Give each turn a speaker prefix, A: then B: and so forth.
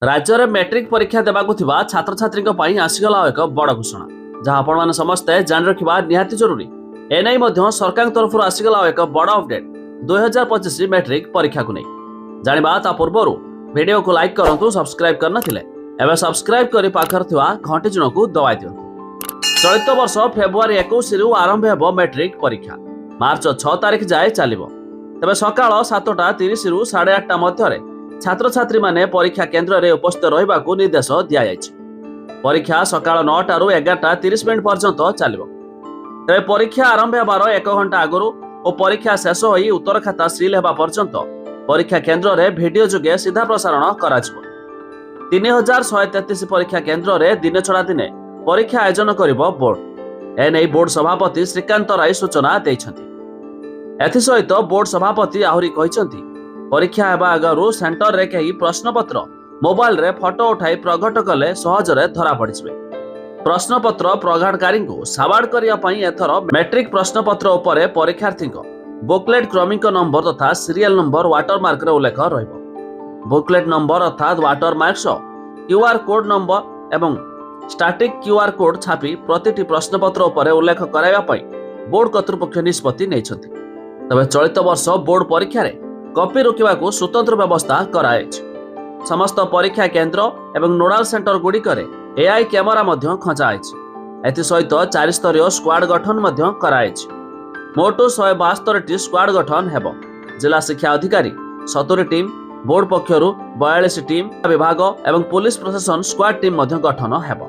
A: राज्य में मैट्रिक परीक्षा देवाक छात्र छात्री आसीगला एक बड़ घोषणा जहां आपण समस्ते जान रखा निहाती जरूरी। एने सरकार तरफ आसीगला एक बड़ अपडेट 2025 मैट्रिक परीक्षा को नहीं जाना ता पूर्व वीडियो को लाइक करूँ, सब्सक्राइब करना एवं सब्सक्राइब कर पाखर घंटी चिन्ह को दबाई दिंतु। चलित वर्ष फेब्रुआरी 21 आरंभ हो मैट्रिक परीक्षा, मार्च 6 तारिख जाए चलो। तेज सका 7:30 रु 8:30 मध्य छात्र छात्री माने परीक्षा केन्द्र में उपस्थित रहा निर्देश दि जाए। परीक्षा सका 9 रु 11:30 पर्यंत चलो। तेज परीक्षा आरंभ होबार 1 घंटा आगु और परीक्षा शेष हो उत्तर खाता सिल होगा पर्यंत परीक्षा केन्द्र में भिडियो जोगे सीधा प्रसारण कर 3133 परीक्षा केन्द्र में दिने छड़ा दिने परीक्षा आयोजन कर बोर्ड। एने बोर्ड सभापति श्रीकांत राय सूचना देइछन्ति। एथिसहित बोर्ड सभापति आहरी कहिसन्ति परीक्षा हेबा आगरु सेंटर रे कहीं प्रश्नपत्र मोबाइल रे फोटो उठाई प्रकट कले सहजरे धरा पड़िबे। प्रश्नपत्र प्रघातकारी को साबाड़ करिया पई एथर मैट्रिक प्रश्नपत्र उपरे परीक्षार्थी बुकलेट क्रमिक नंबर तथा सीरियल नंबर वाटरमार्क रे उल्लेख रहिबो। बुकलेट नंबर अर्थात वाटरमार्क क्यूआर कोड नंबर एवं स्टैटिक क्यूआर कोड छापी प्रतिटी प्रश्नपत्र उपरे उल्लेख कराइबा पई बोर्ड कर्तृपक्ष निष्पत्ति नेइछन्ति। तबे चलित वर्ष बोर्ड परीक्षा रे कॉपी रोकवा को स्वतंत्र व्यवस्था कराई। समस्त परीक्षा केन्द्र एवं नोडाल सेंटर गुड़िकर एआई कैमेरा खंचाई। एसहित 4 स्तरीय स्क्वाड गठन कराई। मोट 172 स्क्वाड गठन हेब। जिला शिक्षा अधिकारी 70 टीम, बोर्ड पक्षरु 42 टीम, विभाग एवं पुलिस प्रशासन स्क्वाड टीम गठन हेब।